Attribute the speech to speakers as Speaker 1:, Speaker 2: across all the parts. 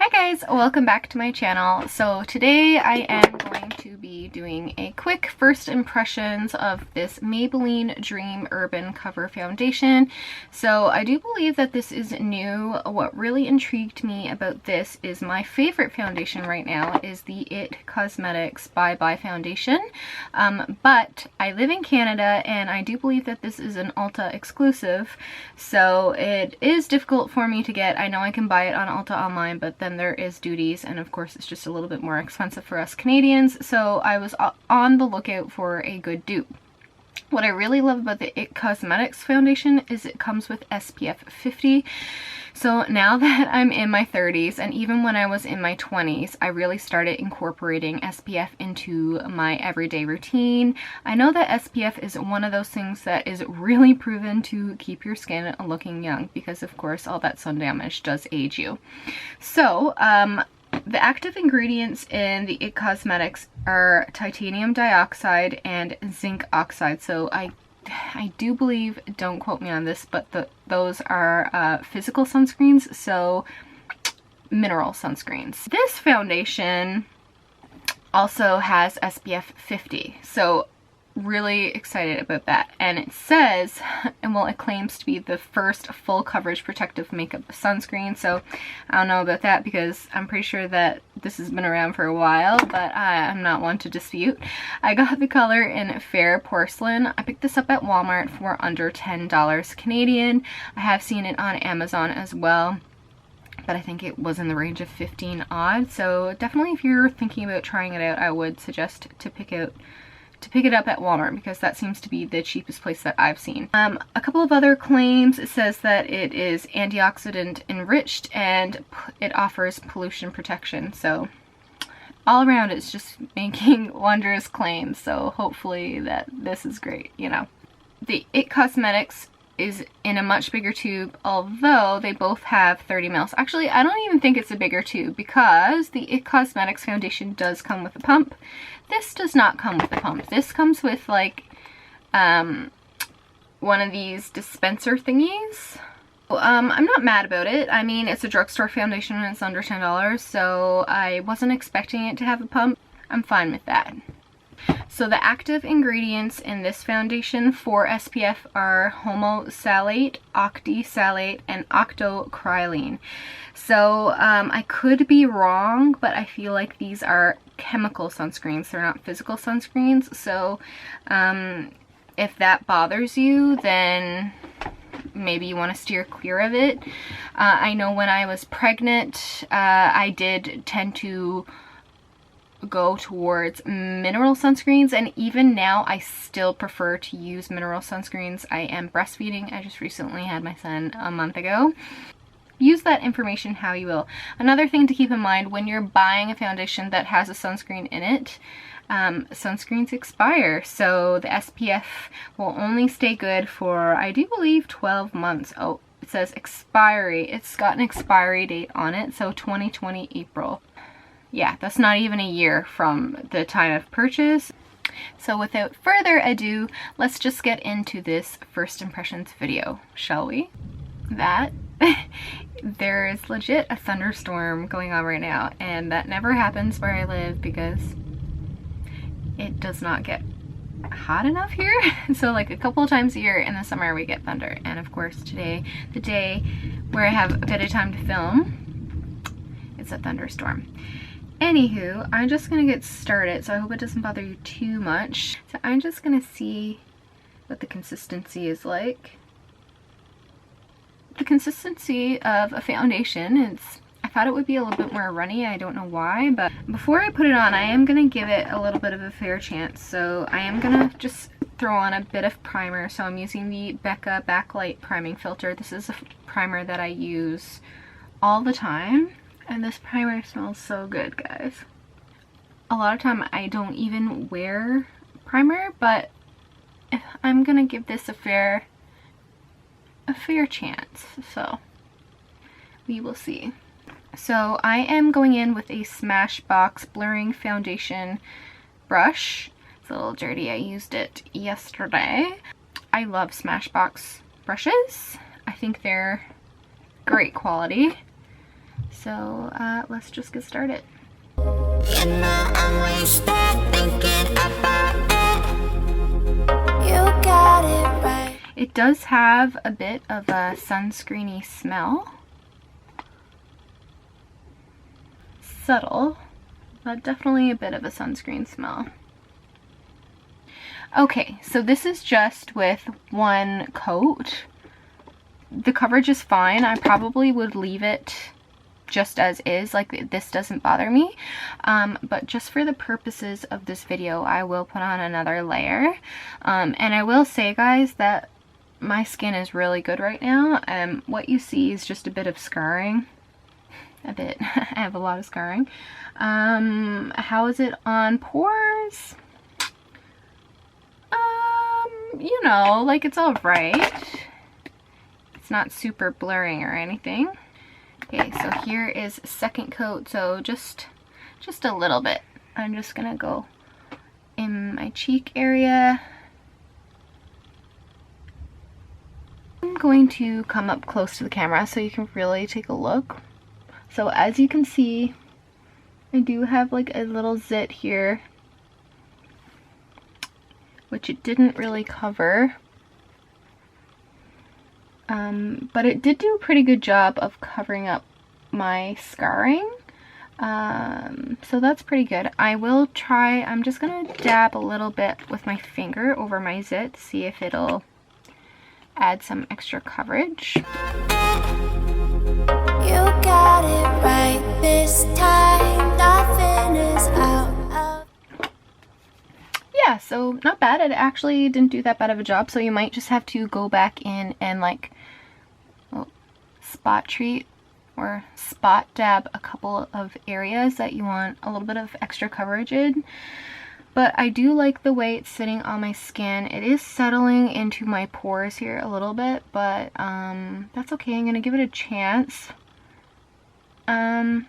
Speaker 1: Hi guys, welcome back to my channel. So today I am going to be doing a quick first impressions of this Maybelline Dream Urban Cover Foundation. So I do believe that this is new. What really intrigued me about this is my favorite foundation right now is the IT Cosmetics Bye Bye Foundation. But I live in Canada and I do believe that this is an Ulta exclusive. So it is difficult for me to get. I know I can buy it on Ulta online, but then there is duties, and of course it's just a little bit more expensive for us Canadians, so I was on the lookout for a good dupe. What I really love about the IT Cosmetics foundation is it comes with SPF 50. So now that I'm in my 30s, and even when I was in my 20s, I really started incorporating SPF into my everyday routine. I know that SPF is one of those things that is really proven to keep your skin looking young because of course all that sun damage does age you. So the active ingredients in the IT Cosmetics are titanium dioxide and zinc oxide. So I do believe, don't quote me on this, but those are physical sunscreens, so mineral sunscreens. This foundation also has SPF 50, so really excited about that. And it says, and well, it claims to be the first full coverage protective makeup sunscreen, so I don't know about that because I'm pretty sure that this has been around for a while, but I'm not one to dispute. I got the color in Fair Porcelain. I picked this up at Walmart for under $10 Canadian. I have seen it on Amazon as well, but I think it was in the range of 15 odd. So definitely if you're thinking about trying it out, I would suggest to pick it up at Walmart because that seems to be the cheapest place that I've seen. A couple of other claims. It says that it is antioxidant enriched and it offers pollution protection. So all around it's just making wondrous claims. So hopefully that this is great, you know. The IT Cosmetics is in a much bigger tube, although they both have 30 mils. Actually, I don't even think it's a bigger tube because the IT Cosmetics foundation does come with a pump. This does not come with a pump. This comes with like one of these dispenser thingies. I'm not mad about it. I mean, it's a drugstore foundation and it's under $10, so I wasn't expecting it to have a pump. I'm fine with that. So the active ingredients in this foundation for SPF are homosalate, octisalate, and octocrylene. So I could be wrong, but I feel like these are chemical sunscreens. They're not physical sunscreens. So if that bothers you, then maybe you want to steer clear of it. I know when I was pregnant, I did tend to go towards mineral sunscreens, and even now I still prefer to use mineral sunscreens. I am breastfeeding. I just recently had my son a month ago. Use that information how you will. Another thing to keep in mind when you're buying a foundation that has a sunscreen in it, sunscreens expire, so the SPF will only stay good for, I do believe, 12 months. Oh, it says expiry. It's got an expiry date on it, so 2020 April. Yeah, that's not even a year from the time of purchase. So without further ado, let's just get into this first impressions video, shall we? There is legit a thunderstorm going on right now, and that never happens where I live because it does not get hot enough here. So like a couple of times a year in the summer we get thunder, and of course today, the day where I have a bit of time to film, it's a thunderstorm. Anywho, I'm just gonna get started, so I hope it doesn't bother you too much. So I'm just gonna see what the consistency is like. The consistency of a foundation, I thought it would be a little bit more runny. I don't know why, but before I put it on, I am gonna give it a little bit of a fair chance. So I am gonna just throw on a bit of primer. So I'm using the Becca Backlight priming filter. This is a primer that I use all the time. And this primer smells so good, guys. A lot of time I don't even wear primer, but I'm gonna give this a fair chance. So we will see. So I am going in with a Smashbox blurring foundation brush. It's a little dirty. I used it yesterday. I love Smashbox brushes. I think they're great quality. So let's just get started.
Speaker 2: You know I'm wasted thinking about it. You got it right.
Speaker 1: It does have a bit of a sunscreeny smell. Subtle, but definitely a bit of a sunscreen smell. Okay, so this is just with one coat. The coverage is fine. I probably would leave it just as is, like this doesn't bother me, but just for the purposes of this video I will put on another layer, and I will say, guys, that my skin is really good right now. What you see is just a bit of scarring, a bit. I have a lot of scarring. How is it on pores? You know, like it's all right. It's not super blurring or anything. Okay, so here is second coat, so just a little bit. I'm just gonna go in my cheek area. I'm going to come up close to the camera so you can really take a look. So as you can see, I do have like a little zit here, which it didn't really cover. But it did do a pretty good job of covering up my scarring. So that's pretty good. I will try, I'm just gonna dab a little bit with my finger over my zit to see if it'll add some extra coverage.
Speaker 2: You got it right this time. Nothing is out.
Speaker 1: Yeah, so not bad. It actually didn't do that bad of a job, so you might just have to go back in and like spot treat or spot dab a couple of areas that you want a little bit of extra coverage in. But I do like the way it's sitting on my skin. It is settling into my pores here a little bit, but that's okay. I'm gonna give it a chance. Yeah,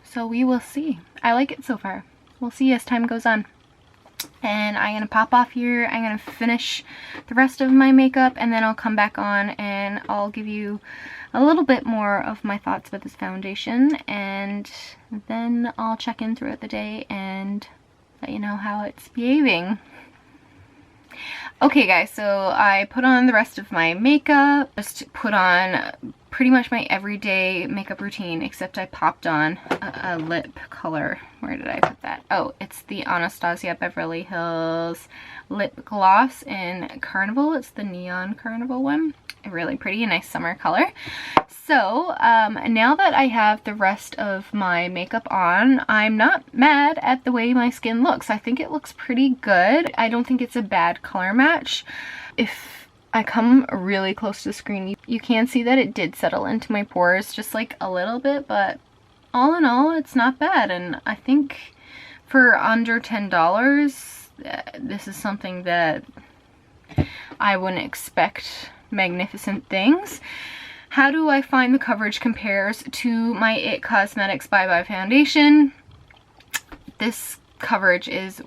Speaker 1: so we will see. I like it so far. We'll see as time goes on. And I'm gonna pop off here. I'm gonna finish the rest of my makeup, and then I'll come back on and I'll give you a little bit more of my thoughts about this foundation, and then I'll check in throughout the day and let you know how it's behaving. Okay guys, so I put on the rest of my makeup, just put on pretty much my everyday makeup routine, except I popped on a lip color. Where did I put that? Oh, it's the Anastasia Beverly Hills lip gloss in Carnival. It's the Neon Carnival one. A really pretty, nice summer color. So now that I have the rest of my makeup on, I'm not mad at the way my skin looks. I think it looks pretty good. I don't think it's a bad color match. If I come really close to the screen, you can see that it did settle into my pores just like a little bit, but all in all, it's not bad. And I think for under $10, this is something that I wouldn't expect magnificent things. How do I find the coverage compares to my IT Cosmetics Bye Bye foundation? This coverage is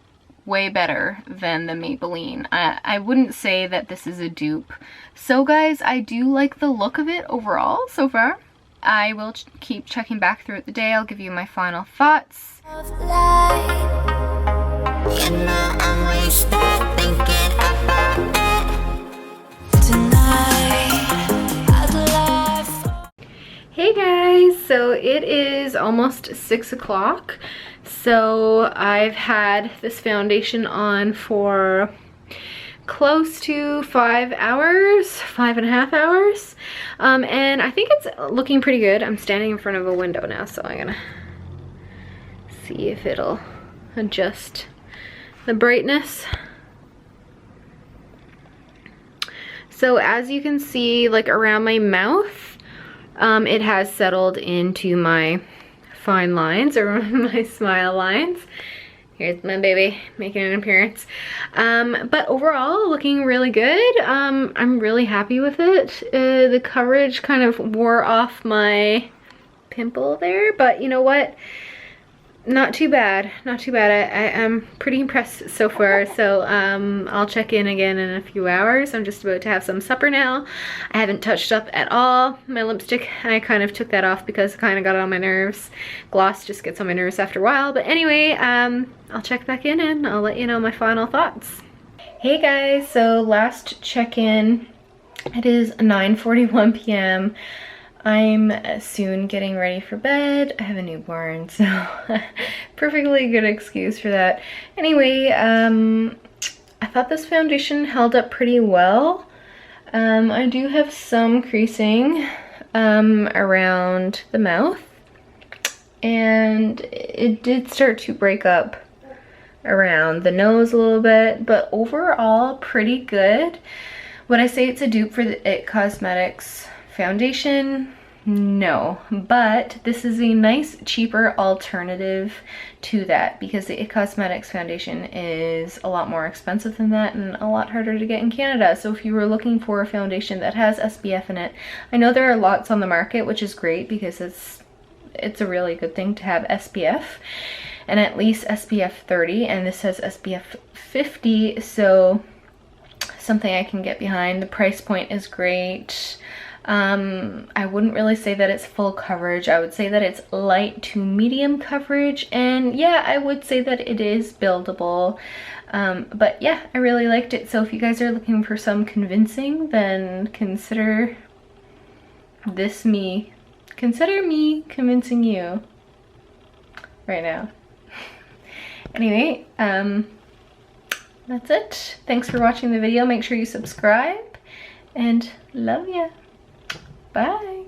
Speaker 1: way better than the Maybelline. I wouldn't say that this is a dupe. So guys, I do like the look of it overall so far. I will keep checking back throughout the day. I'll give you my final thoughts.
Speaker 2: You know I'm wasted thinking about it. Tonight, I'd love.
Speaker 1: Hey guys, so it is almost 6 o'clock. So I've had this foundation on for close to 5 hours, 5.5 hours. And I think it's looking pretty good. I'm standing in front of a window now, so I'm gonna see if it'll adjust the brightness. So as you can see, like around my mouth, it has settled into my fine lines, or my smile lines. Here's my baby making an appearance. But overall, looking really good. I'm really happy with it. The coverage kind of wore off my pimple there, but you know what? not too bad, not too bad. I am pretty impressed so far. So I'll check in again in a few hours. I'm just about to have some supper now. I haven't touched up at all. My lipstick, I kind of took that off because it kind of got on my nerves. Gloss just gets on my nerves after a while. But anyway, I'll check back in and I'll let you know my final thoughts. Hey guys, so last check-in. It is 9:41 p.m. I'm soon getting ready for bed. I have a newborn, so perfectly good excuse for that. Anyway, I thought this foundation held up pretty well. I do have some creasing around the mouth, and it did start to break up around the nose a little bit, but overall pretty good. Would I say it's a dupe for the IT Cosmetics foundation? No, but this is a nice cheaper alternative to that because the IT Cosmetics foundation is a lot more expensive than that and a lot harder to get in Canada. So if you were looking for a foundation that has SPF in it, I know there are lots on the market, which is great because it's a really good thing to have SPF, and at least SPF 30, and this has SPF 50, so something I can get behind. The price point is great. I wouldn't really say that it's full coverage. I would say that it's light to medium coverage, and yeah, I would say that it is buildable. But yeah, I really liked it. So if you guys are looking for some convincing, then consider me convincing you right now. Anyway, that's it. Thanks for watching the video. Make sure you subscribe, and love ya. Bye.